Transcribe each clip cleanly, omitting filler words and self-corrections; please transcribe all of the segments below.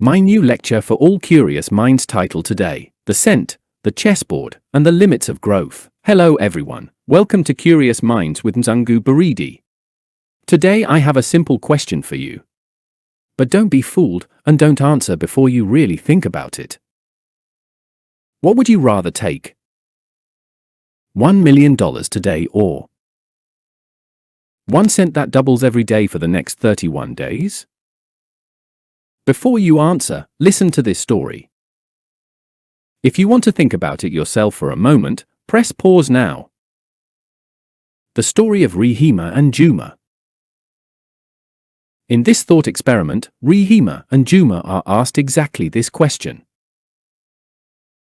My new lecture for all curious minds titled today, The Cent, the Chessboard, and the Limits of Growth. Hello everyone, welcome to Curious Minds with Mzungu Baridi. Today I have a simple question for you. But don't be fooled and don't answer before you really think about it. What would you rather take? $1 million today or 1 cent that doubles every day for the next 31 days? Before you answer, listen to this story. If you want to think about it yourself for a moment, press pause now. The story of Rehema and Juma. In this thought experiment, Rehema and Juma are asked exactly this question.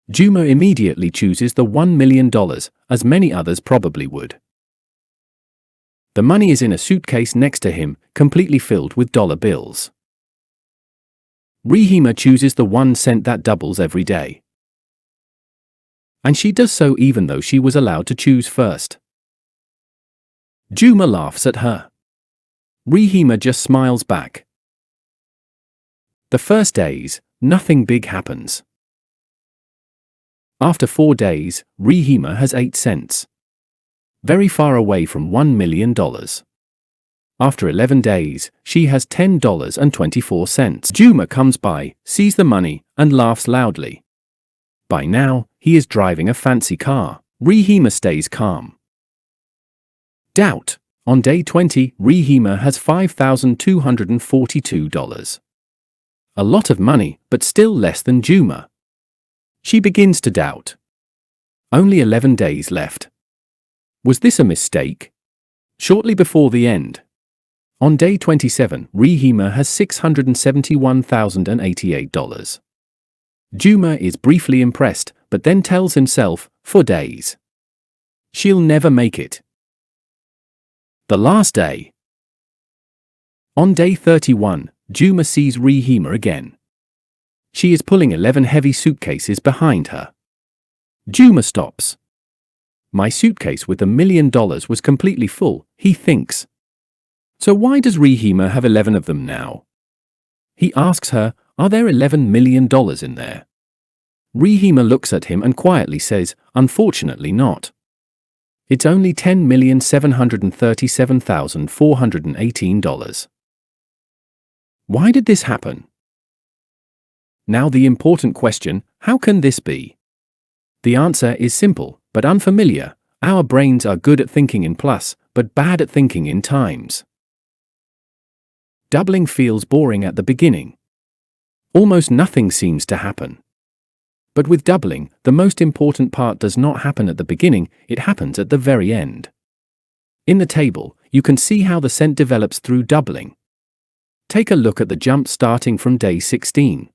Juma immediately chooses the $1 million, as many others probably would. The money is in a suitcase next to him, completely filled with dollar bills. Rehema chooses the 1 cent that doubles every day. And she does so even though she was allowed to choose first. Juma laughs at her. Rehema just smiles back. The first days, nothing big happens. After 4 days, Rehema has 8 cents. Very far away from $1 million. After 11 days, she has $10.24. Juma comes by, sees the money, and laughs loudly. By now, he is driving a fancy car. Rehema stays calm. Doubt. On day 20, Rehema has $5,242. A lot of money, but still less than Juma. She begins to doubt. Only 11 days left. Was this a mistake? Shortly before the end. On day 27, Rehema has $671,088. Juma is briefly impressed, but then tells himself, for days, she'll never make it. The last day. On day 31, Juma sees Rehema again. She is pulling 11 heavy suitcases behind her. Juma stops. My suitcase with $1 million was completely full, he thinks. So why does Rehema have 11 of them now? He asks her, are there $11 million in there? Rehema looks at him and quietly says, unfortunately not. It's only $10,737,418. Why did this happen? Now the important question, how can this be? The answer is simple, but unfamiliar. Our brains are good at thinking in plus, but bad at thinking in times. Doubling feels boring at the beginning. Almost nothing seems to happen. But with doubling, the most important part does not happen at the beginning, it happens at the very end. In the table, you can see how the cent develops through doubling. Take a look at the jump starting from day 16.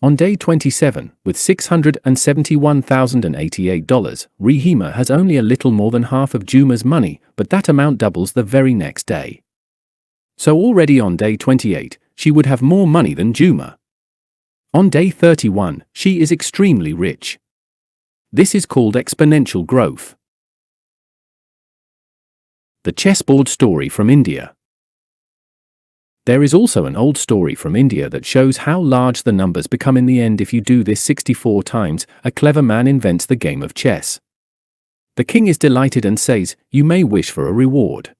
On day 27, with $671,088, Rehema has only a little more than half of Juma's money, but that amount doubles the very next day. So already on day 28, she would have more money than Juma. On day 31, she is extremely rich. This is called exponential growth. The chessboard story from India. There is also an old story from India that shows how large the numbers become in the end if you do this 64 times. A clever man invents the game of chess. The king is delighted and says, you may wish for a reward.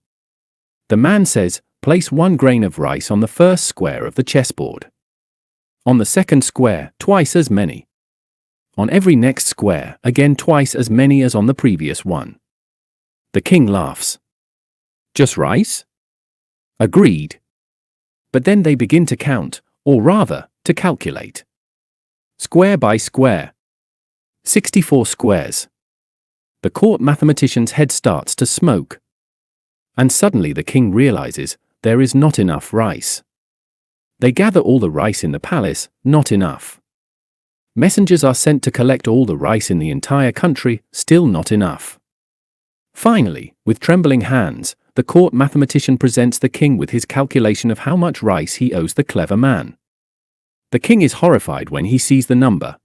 The man says, place 1 grain of rice on the first square of the chessboard. On the second square, twice as many. On every next square, again twice as many as on the previous one. The king laughs. Just rice? Agreed. But then they begin to count, or rather, to calculate. Square by square. 64 squares. The court mathematician's head starts to smoke. And suddenly the king realizes, there is not enough rice. They gather all the rice in the palace, not enough. Messengers are sent to collect all the rice in the entire country, still not enough. Finally, with trembling hands, the court mathematician presents the king with his calculation of how much rice he owes the clever man. The king is horrified when he sees the number.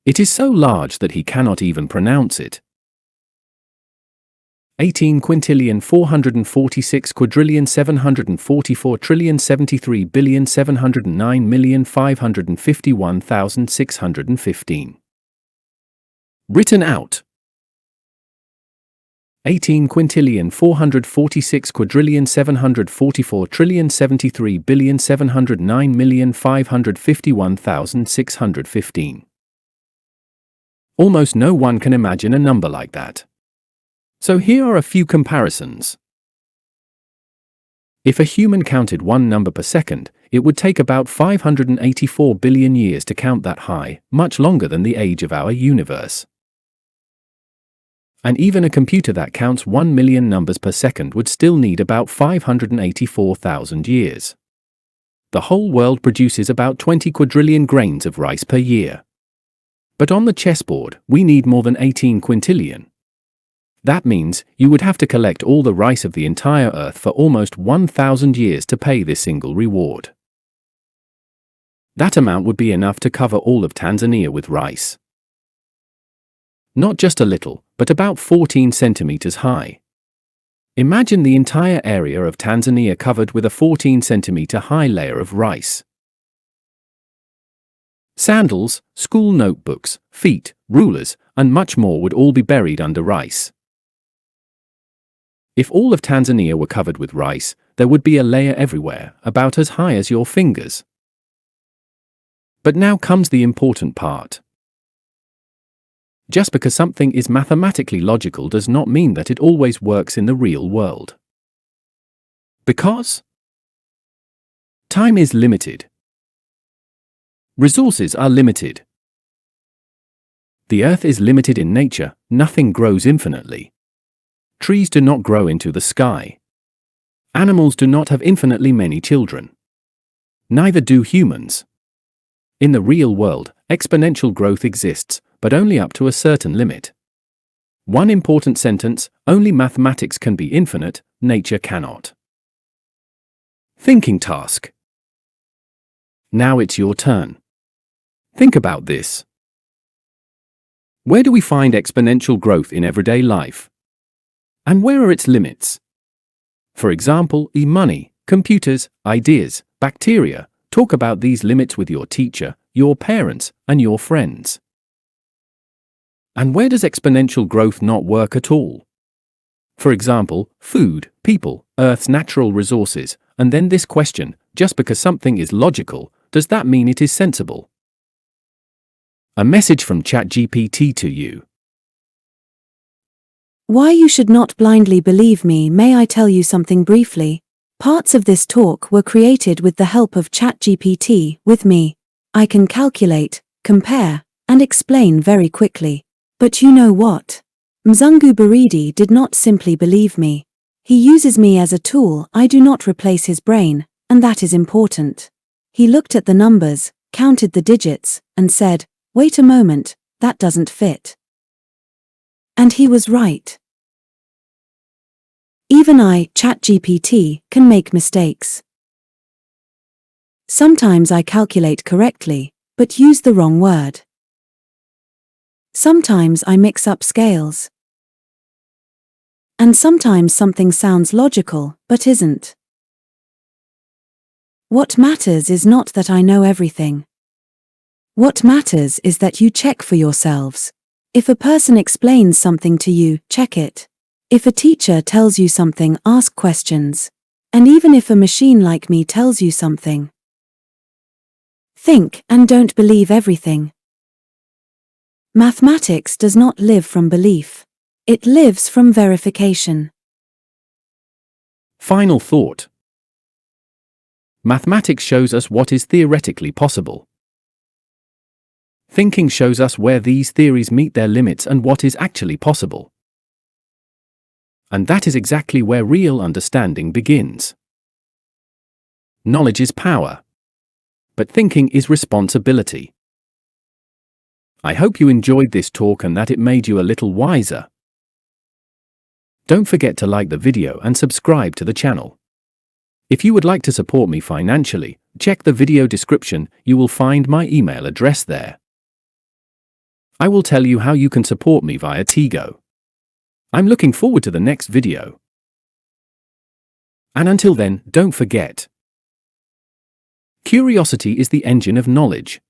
It is so large that he cannot even pronounce it. 18 quintillion 446 quadrillion 744 trillion 73 billion 709 million 551,615. Written out. 18 quintillion 446 quadrillion 744 trillion 73 billion 709 million 551,615. Almost no one can imagine a number like that. So here are a few comparisons. If a human counted one number per second, it would take about 584 billion years to count that high, much longer than the age of our universe. And even a computer that counts 1 million numbers per second would still need about 584,000 years. The whole world produces about 20 quadrillion grains of rice per year. But on the chessboard, we need more than 18 quintillion. That means you would have to collect all the rice of the entire Earth for almost 1,000 years to pay this single reward. That amount would be enough to cover all of Tanzania with rice. Not just a little, but about 14 centimeters high. Imagine the entire area of Tanzania covered with a 14-centimeter high layer of rice. Sandals, school notebooks, feet, rulers, and much more would all be buried under rice. If all of Tanzania were covered with rice, there would be a layer everywhere, about as high as your fingers. But now comes the important part. Just because something is mathematically logical does not mean that it always works in the real world. Because time is limited. Resources are limited. The Earth is limited in nature, nothing grows infinitely. Trees do not grow into the sky. Animals do not have infinitely many children. Neither do humans. In the real world, exponential growth exists, but only up to a certain limit. One important sentence: only mathematics can be infinite, nature cannot. Thinking task. Now it's your turn. Think about this. Where do we find exponential growth in everyday life? And where are its limits? For example, money, computers, ideas, bacteria. Talk about these limits with your teacher, your parents, and your friends. And where does exponential growth not work at all? For example, food, people, Earth's natural resources, and then this question: just because something is logical, does that mean it is sensible? A message from ChatGPT to you. Why you should not blindly believe me. May I tell you something briefly? Parts of this talk were created with the help of ChatGPT. With me, I can calculate, compare, and explain very quickly. But you know what? Mzungu Baridi did not simply believe me. He uses me as a tool. I do not replace his brain, and that is important. He looked at the numbers, counted the digits, and said, "Wait a moment, that doesn't fit." And he was right. Even I, ChatGPT, can make mistakes. Sometimes I calculate correctly, but use the wrong word. Sometimes I mix up scales. And sometimes something sounds logical, but isn't. What matters is not that I know everything. What matters is that you check for yourselves. If a person explains something to you, check it. If a teacher tells you something, ask questions. And even if a machine like me tells you something, think and don't believe everything. Mathematics does not live from belief. It lives from verification. Final thought. Mathematics shows us what is theoretically possible. Thinking shows us where these theories meet their limits and what is actually possible. And that is exactly where real understanding begins. Knowledge is power. But thinking is responsibility. I hope you enjoyed this talk and that it made you a little wiser. Don't forget to like the video and subscribe to the channel. If you would like to support me financially, check the video description. You will find my email address there. I will tell you how you can support me via Tigo. I'm looking forward to the next video. And until then, don't forget, curiosity is the engine of knowledge.